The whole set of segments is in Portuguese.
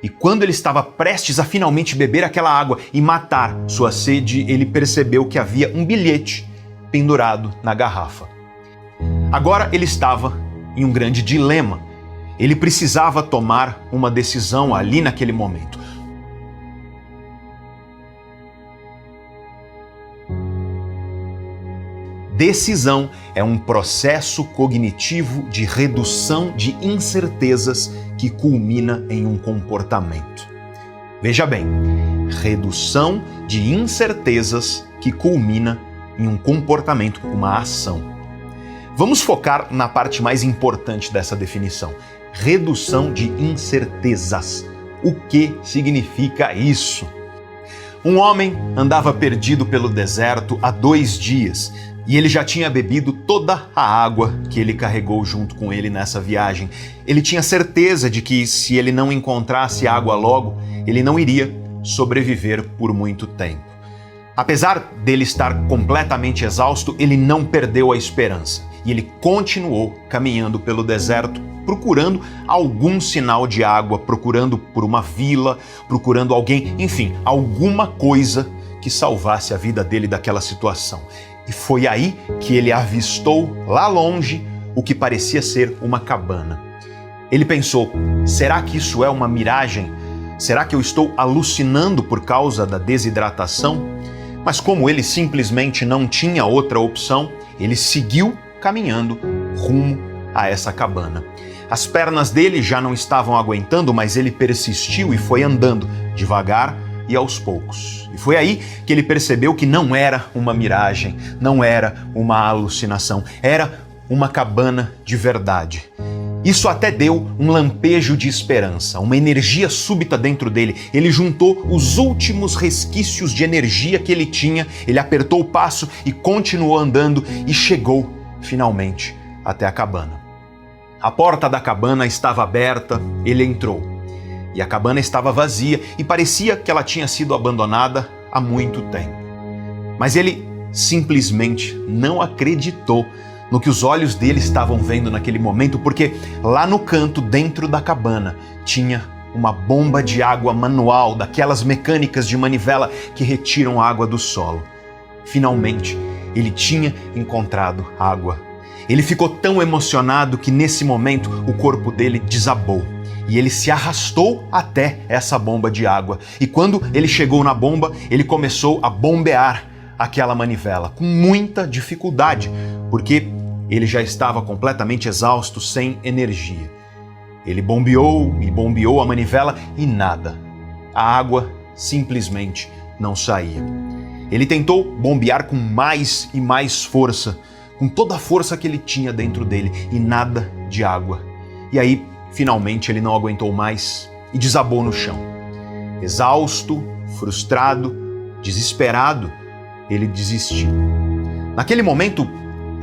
E quando ele estava prestes a finalmente beber aquela água e matar sua sede, ele percebeu que havia um bilhete pendurado na garrafa. Agora ele estava em um grande dilema. Ele precisava tomar uma decisão ali naquele momento. Decisão é um processo cognitivo de redução de incertezas que culmina em um comportamento. Veja bem, redução de incertezas que culmina em um comportamento, uma ação. Vamos focar na parte mais importante dessa definição. Redução de incertezas. O que significa isso? Um homem andava perdido pelo deserto há 2 dias e ele já tinha bebido toda a água que ele carregou junto com ele nessa viagem. Ele tinha certeza de que se ele não encontrasse água logo, ele não iria sobreviver por muito tempo. Apesar dele estar completamente exausto, ele não perdeu a esperança e ele continuou caminhando pelo deserto, procurando algum sinal de água, procurando por uma vila, procurando alguém, enfim, alguma coisa que salvasse a vida dele daquela situação. E foi aí que ele avistou, lá longe, o que parecia ser uma cabana. Ele pensou, será que isso é uma miragem? Será que eu estou alucinando por causa da desidratação? Mas como ele simplesmente não tinha outra opção, ele seguiu caminhando rumo a essa cabana. As pernas dele já não estavam aguentando, mas ele persistiu e foi andando devagar e aos poucos. E foi aí que ele percebeu que não era uma miragem, não era uma alucinação, era uma cabana de verdade. Isso até deu um lampejo de esperança, uma energia súbita dentro dele. Ele juntou os últimos resquícios de energia que ele tinha, ele apertou o passo e continuou andando e chegou, finalmente, até a cabana. A porta da cabana estava aberta, ele entrou. E a cabana estava vazia e parecia que ela tinha sido abandonada há muito tempo. Mas ele simplesmente não acreditou no que os olhos dele estavam vendo naquele momento, porque lá no canto, dentro da cabana, tinha uma bomba de água manual, daquelas mecânicas de manivela que retiram a água do solo. Finalmente, ele tinha encontrado água. Ele ficou tão emocionado que nesse momento o corpo dele desabou. E ele se arrastou até essa bomba de água. E quando ele chegou na bomba, ele começou a bombear aquela manivela com muita dificuldade, porque ele já estava completamente exausto, sem energia. Ele bombeou e bombeou a manivela e nada. A água simplesmente não saía. Ele tentou bombear com mais e mais força, com toda a força que ele tinha dentro dele, e nada de água. E aí, finalmente, ele não aguentou mais e desabou no chão. Exausto, frustrado, desesperado, ele desistiu. Naquele momento,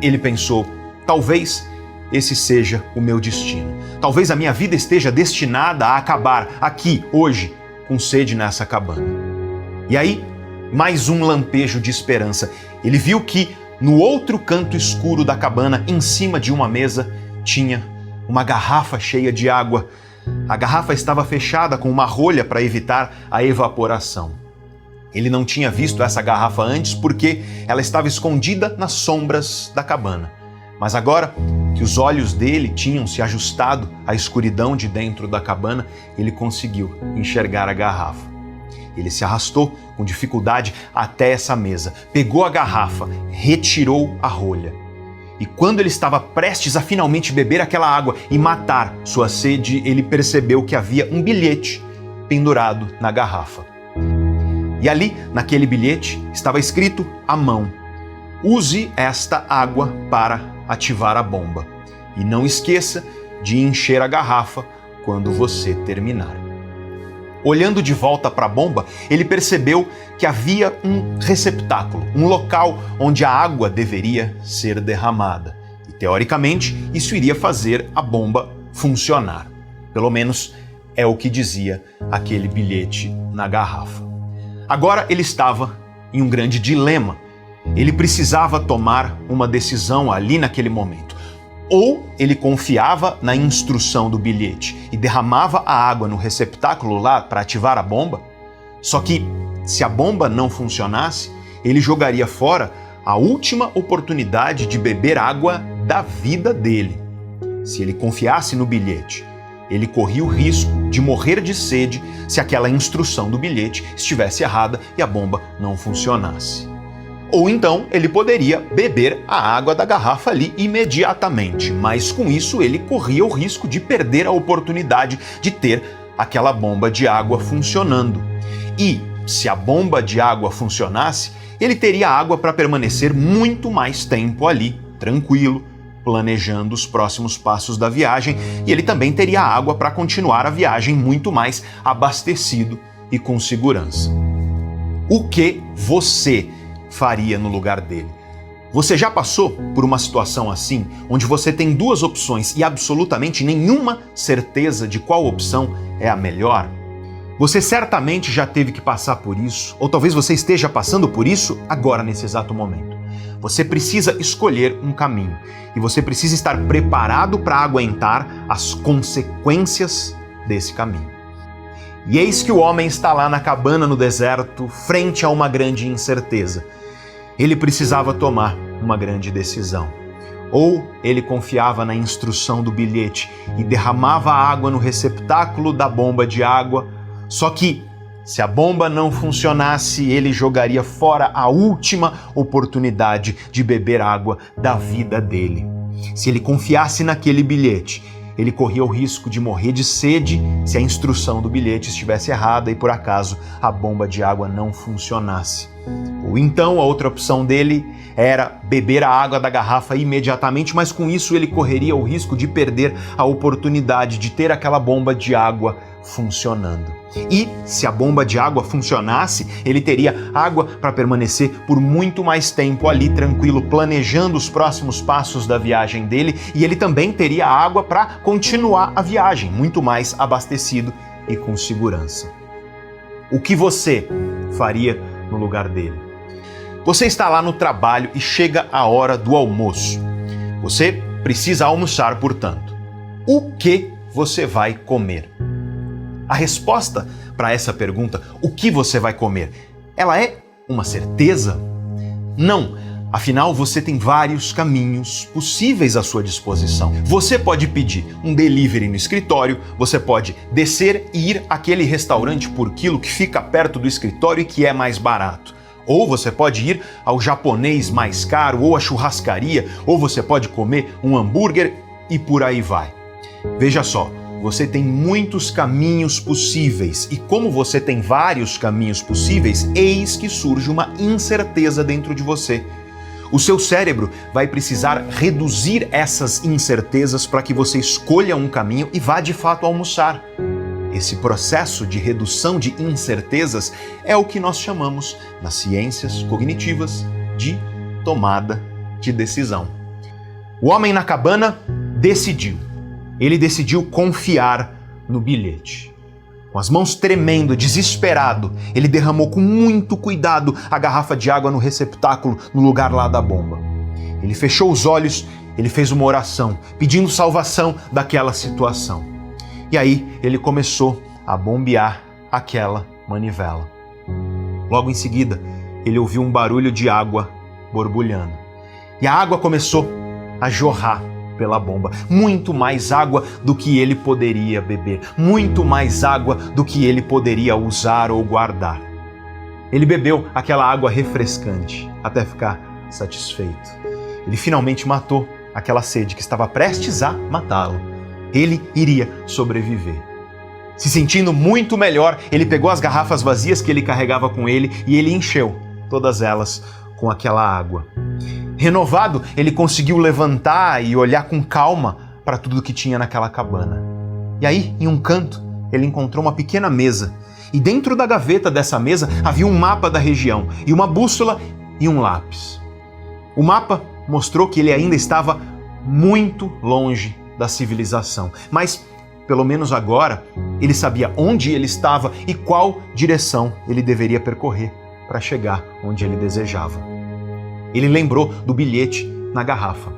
ele pensou, talvez esse seja o meu destino. Talvez a minha vida esteja destinada a acabar aqui, hoje, com sede nessa cabana. E aí, mais um lampejo de esperança. Ele viu que no outro canto escuro da cabana, em cima de uma mesa, tinha uma garrafa cheia de água. A garrafa estava fechada com uma rolha para evitar a evaporação. Ele não tinha visto essa garrafa antes porque ela estava escondida nas sombras da cabana. Mas agora que os olhos dele tinham se ajustado à escuridão de dentro da cabana, ele conseguiu enxergar a garrafa. Ele se arrastou com dificuldade até essa mesa, pegou a garrafa, retirou a rolha. E quando ele estava prestes a finalmente beber aquela água e matar sua sede, ele percebeu que havia um bilhete pendurado na garrafa. E ali, naquele bilhete, estava escrito à mão: use esta água para ativar a bomba. E não esqueça de encher a garrafa quando você terminar. Olhando de volta para a bomba, ele percebeu que havia um receptáculo, um local onde a água deveria ser derramada. E, teoricamente, isso iria fazer a bomba funcionar. Pelo menos é o que dizia aquele bilhete na garrafa. Agora ele estava em um grande dilema. Ele precisava tomar uma decisão ali naquele momento. Ou ele confiava na instrução do bilhete e derramava a água no receptáculo lá para ativar a bomba. Só que, se a bomba não funcionasse, ele jogaria fora a última oportunidade de beber água da vida dele. Se ele confiasse no bilhete, ele corria o risco de morrer de sede se aquela instrução do bilhete estivesse errada e a bomba não funcionasse. Ou então ele poderia beber a água da garrafa ali imediatamente, mas com isso ele corria o risco de perder a oportunidade de ter aquela bomba de água funcionando. E, se a bomba de água funcionasse, ele teria água para permanecer muito mais tempo ali, tranquilo, planejando os próximos passos da viagem, e ele também teria água para continuar a viagem muito mais abastecido e com segurança. O que você faria no lugar dele? Você já passou por uma situação assim, onde você tem duas opções e absolutamente nenhuma certeza de qual opção é a melhor? Você certamente já teve que passar por isso, ou talvez você esteja passando por isso agora, nesse exato momento. Você precisa escolher um caminho e você precisa estar preparado para aguentar as consequências desse caminho. E eis que o homem está lá na cabana no deserto, frente a uma grande incerteza. Ele precisava tomar uma grande decisão. Ou ele confiava na instrução do bilhete e derramava a água no receptáculo da bomba de água, só que, se a bomba não funcionasse, ele jogaria fora a última oportunidade de beber água da vida dele. Se ele confiasse naquele bilhete, ele corria o risco de morrer de sede se a instrução do bilhete estivesse errada e, por acaso, a bomba de água não funcionasse. Ou então, a outra opção dele era beber a água da garrafa imediatamente, mas com isso ele correria o risco de perder a oportunidade de ter aquela bomba de água funcionando. E, se a bomba de água funcionasse, ele teria água para permanecer por muito mais tempo ali tranquilo, planejando os próximos passos da viagem dele, e ele também teria água para continuar a viagem, muito mais abastecido e com segurança. O que você faria no lugar dele? Você está lá no trabalho e chega a hora do almoço. Você precisa almoçar, portanto. O que você vai comer? A resposta para essa pergunta, o que você vai comer, ela é uma certeza? Não, afinal você tem vários caminhos possíveis à sua disposição. Você pode pedir um delivery no escritório, você pode descer e ir àquele restaurante por quilo que fica perto do escritório e que é mais barato. Ou você pode ir ao japonês mais caro, ou à churrascaria, ou você pode comer um hambúrguer e por aí vai. Veja só, você tem muitos caminhos possíveis e como você tem vários caminhos possíveis, eis que surge uma incerteza dentro de você. O seu cérebro vai precisar reduzir essas incertezas para que você escolha um caminho e vá de fato almoçar. Esse processo de redução de incertezas é o que nós chamamos, nas ciências cognitivas, de tomada de decisão. O homem na cabana decidiu. Ele decidiu confiar no bilhete. Com as mãos tremendo, desesperado, ele derramou com muito cuidado a garrafa de água no receptáculo, no lugar lá da bomba. Ele fechou os olhos, ele fez uma oração, pedindo salvação daquela situação. E aí ele começou a bombear aquela manivela. Logo em seguida, ele ouviu um barulho de água borbulhando. E a água começou a jorrar pela bomba. Muito mais água do que ele poderia beber. Muito mais água do que ele poderia usar ou guardar. Ele bebeu aquela água refrescante até ficar satisfeito. Ele finalmente matou aquela sede que estava prestes a matá-lo. Ele iria sobreviver. Se sentindo muito melhor, ele pegou as garrafas vazias que ele carregava com ele e ele encheu todas elas com aquela água. Renovado, ele conseguiu levantar e olhar com calma para tudo que tinha naquela cabana. E aí, em um canto, ele encontrou uma pequena mesa. E dentro da gaveta dessa mesa havia um mapa da região, e uma bússola e um lápis. O mapa mostrou que ele ainda estava muito longe da civilização, mas, pelo menos agora, ele sabia onde ele estava e qual direção ele deveria percorrer para chegar onde ele desejava. Ele lembrou do bilhete na garrafa.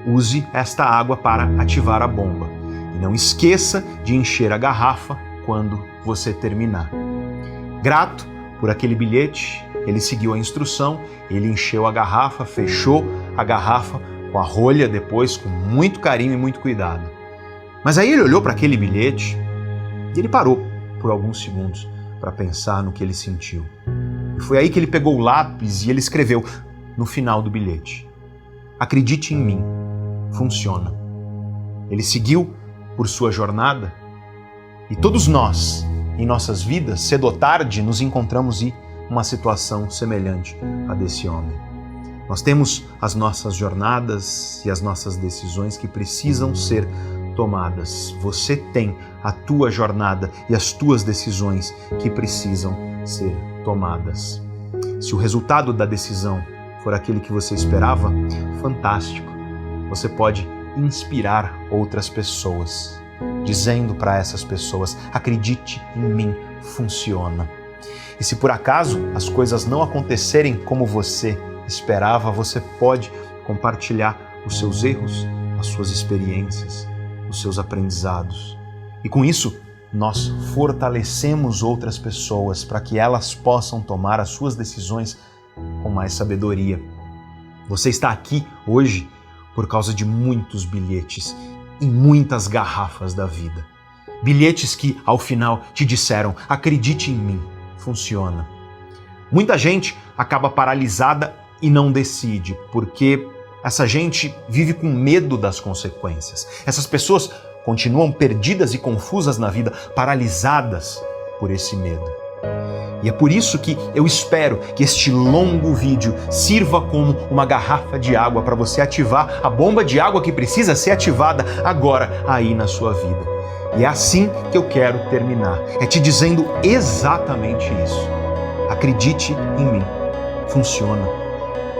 use esta água para ativar a bomba. E não esqueça de encher a garrafa quando você terminar. Grato por aquele bilhete, ele seguiu a instrução, ele encheu a garrafa, fechou a garrafa com a rolha depois, com muito carinho e muito cuidado. Mas aí ele olhou para aquele bilhete e ele parou por alguns segundos para pensar no que ele sentiu. E foi aí que ele pegou o lápis e ele escreveu no final do bilhete: acredite em mim, funciona. Ele seguiu por sua jornada e todos nós, em nossas vidas, cedo ou tarde, nos encontramos em uma situação semelhante à desse homem. Nós temos as nossas jornadas e as nossas decisões que precisam ser tomadas. Você tem a tua jornada e as tuas decisões que precisam ser tomadas. Se o resultado da decisão for aquele que você esperava, fantástico. Você pode inspirar outras pessoas, dizendo para essas pessoas: acredite em mim, funciona. E se por acaso as coisas não acontecerem como você esperava, você pode compartilhar os seus erros, as suas experiências, os seus aprendizados. E com isso, nós fortalecemos outras pessoas para que elas possam tomar as suas decisões com mais sabedoria. Você está aqui hoje por causa de muitos bilhetes e muitas garrafas da vida. Bilhetes que, ao final, te disseram: acredite em mim, funciona. Muita gente acaba paralisada e não decide, porque essa gente vive com medo das consequências. Essas pessoas continuam perdidas e confusas na vida, paralisadas por esse medo. E é por isso que eu espero que este longo vídeo sirva como uma garrafa de água para você ativar a bomba de água que precisa ser ativada agora aí na sua vida. E é assim que eu quero terminar, é te dizendo exatamente isso. Acredite em mim, funciona.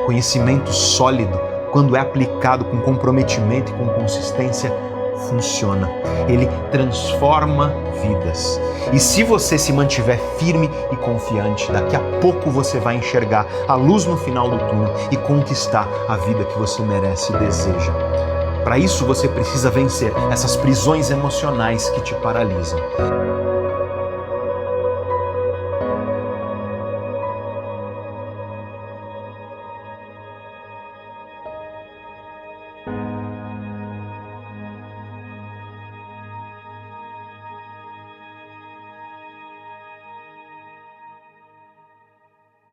Conhecimento sólido, quando é aplicado com comprometimento e com consistência, funciona. Ele transforma vidas. E se você se mantiver firme e confiante, daqui a pouco você vai enxergar a luz no final do túnel e conquistar a vida que você merece e deseja. Para isso você precisa vencer essas prisões emocionais que te paralisam.